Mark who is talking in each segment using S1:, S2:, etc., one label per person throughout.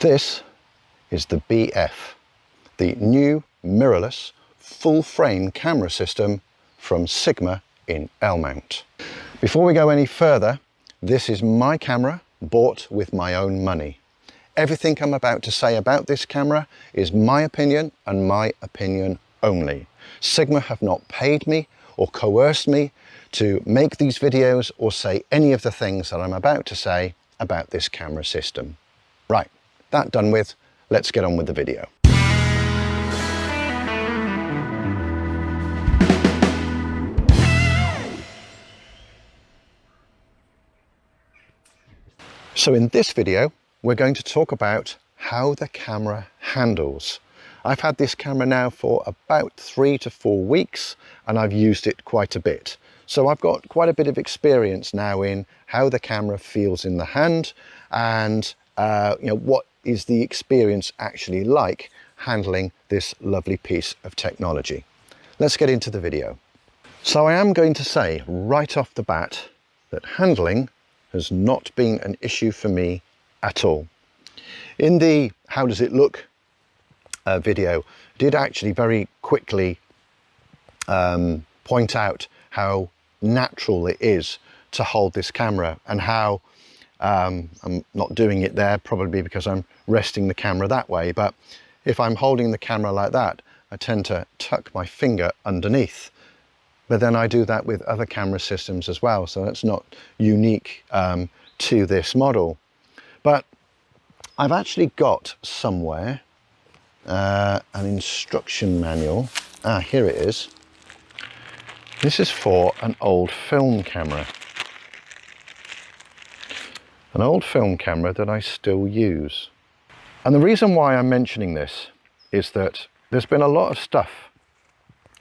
S1: This is the BF, the new mirrorless full frame camera system from Sigma in Almond. Before we go any further, this is my camera bought with my own money. Everything I'm about to say about this camera is my opinion and my opinion only. Sigma have not paid me or coerced me to make these videos or say any of the things that I'm about to say about this camera system. Right, that done with, let's get on with the video. So in this video, we're going to talk about how the camera handles. I've had this camera now for about 3 to 4 weeks and I've used it quite a bit. So I've got quite a bit of experience now in how the camera feels in the hand and what is the experience actually like handling this lovely piece of technology. Let's get into the video. So I am going to say right off the bat that handling has not been an issue for me at all. In the how does it look video, I did actually very quickly point out how natural it is to hold this camera and how I'm not doing it there probably because I'm resting the camera that way, but if I'm holding the camera like that, I tend to tuck my finger underneath. But then I do that with other camera systems as well, so that's not unique to this model. But I've actually got somewhere an instruction manual. Here it is. This is for an old film camera. An old film camera that I still use. And the reason why I'm mentioning this is that there's been a lot of stuff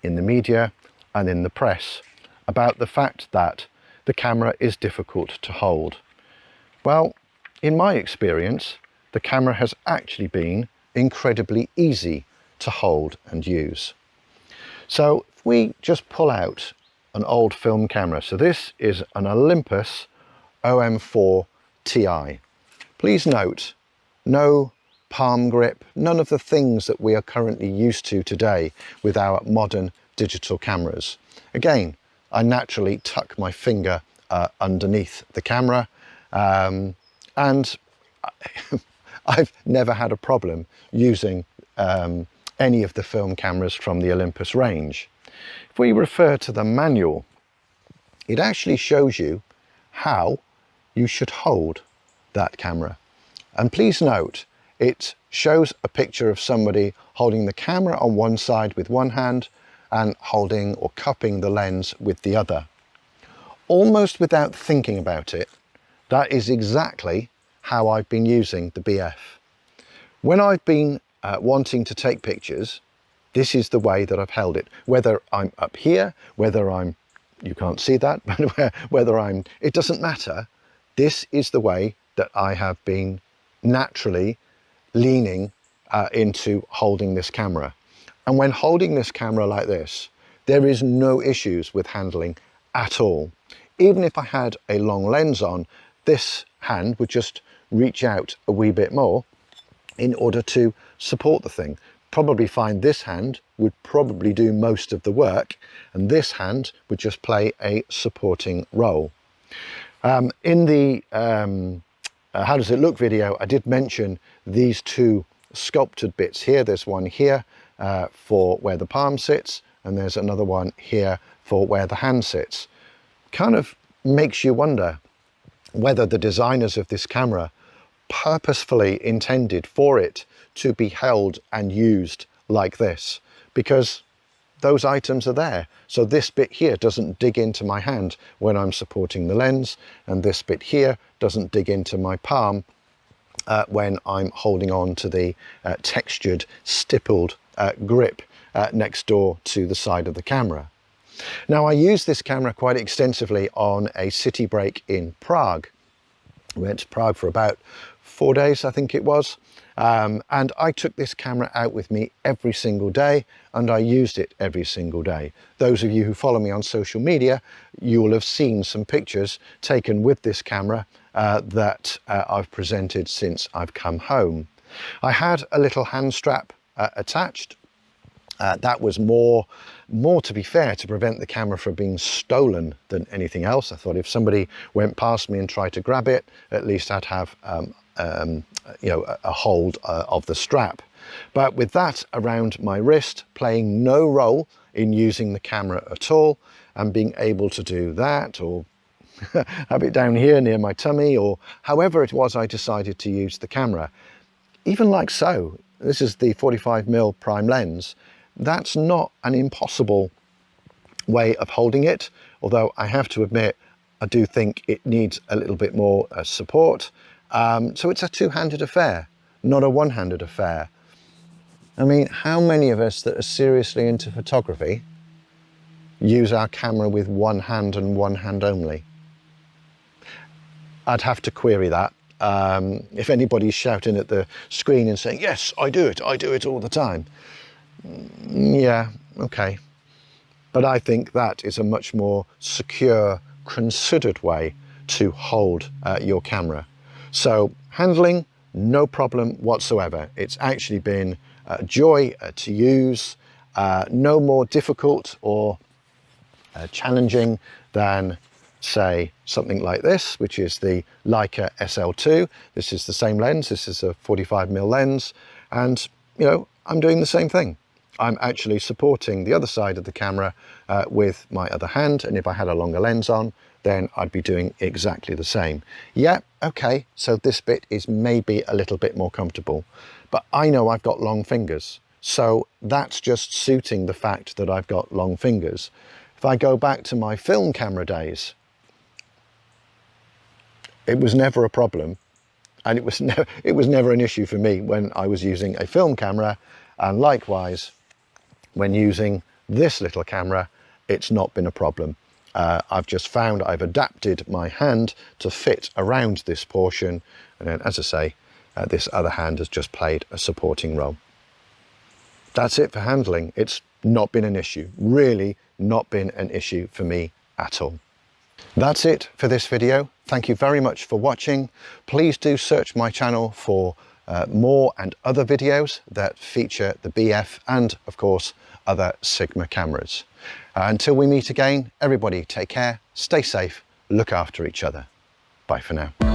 S1: in the media and in the press about the fact that the camera is difficult to hold. Well, in my experience, the camera has actually been incredibly easy to hold and use. So if we just pull out an old film camera, so this is an Olympus OM4 Ti. Please note, no palm grip, none of the things that we are currently used to today with our modern digital cameras. Again, I naturally tuck my finger underneath the camera and I've never had a problem using any of the film cameras from the Olympus range. If we refer to the manual, it actually shows you how you should hold that camera. And please note, it shows a picture of somebody holding the camera on one side with one hand and holding or cupping the lens with the other. Almost without thinking about it, that is exactly how I've been using the BF. When I've been wanting to take pictures, this is the way that I've held it. Whether I'm up here, whether I'm, you can't see that, but whether I'm, it doesn't matter. This is the way that I have been naturally leaning into holding this camera. And when holding this camera like this, there is no issues with handling at all. Even if I had a long lens on, this hand would just reach out a wee bit more in order to support the thing. Probably find this hand would probably do most of the work and this hand would just play a supporting role. In the how does it look video, I did mention these two sculpted bits here. There's one here for where the palm sits and there's another one here for where the hand sits. Kind of makes you wonder whether the designers of this camera purposefully intended for it to be held and used like this, because those items are there. So this bit here doesn't dig into my hand when I'm supporting the lens, and this bit here doesn't dig into my palm when I'm holding on to the textured, stippled grip next door to the side of the camera. Now, I used this camera quite extensively on a city break in Prague. We went to Prague for about 4 days, I think it was. And I took this camera out with me every single day and I used it every single day. Those of you who follow me on social media, you will have seen some pictures taken with this camera that I've presented since I've come home. I had a little hand strap attached. That was more to be fair, to prevent the camera from being stolen than anything else. I thought if somebody went past me and tried to grab it, at least I'd have you know, a hold of the strap. But with that around my wrist, playing no role in using the camera at all, and being able to do that, or have it down here near my tummy, or however it was I decided to use the camera, even like so. This is the 45mm prime lens. That's not an impossible way of holding it, although I have to admit I do think it needs a little bit more support. So it's a two-handed affair, not a one-handed affair. I mean, how many of us that are seriously into photography use our camera with one hand and one hand only? I'd have to query that. If anybody's shouting at the screen and saying, yes, I do it all the time. Yeah, okay. But I think that is a much more secure, considered way to hold your camera. So handling, no problem whatsoever. It's actually been a joy to use, no more difficult or challenging than, say, something like this, which is the Leica SL2. This is the same lens. This is a 45mm lens, and you know, I'm doing the same thing. I'm actually supporting the other side of the camera with my other hand, and if I had a longer lens on, then I'd be doing exactly the same. Yeah, okay, so this bit is maybe a little bit more comfortable, but I know I've got long fingers, so that's just suiting the fact that I've got long fingers. If I go back to my film camera days, it was never a problem, and it was never an issue for me when I was using a film camera, and likewise when using this little camera, it's not been a problem. I've just found I've adapted my hand to fit around this portion, and then, as I say, this other hand has just played a supporting role. That's it for handling. It's not been an issue, really not been an issue for me at all. That's it for this video. Thank you very much for watching. Please do search my channel for more and other videos that feature the BF and, of course, other Sigma cameras. Until we meet again, everybody take care, stay safe, look after each other. Bye for now.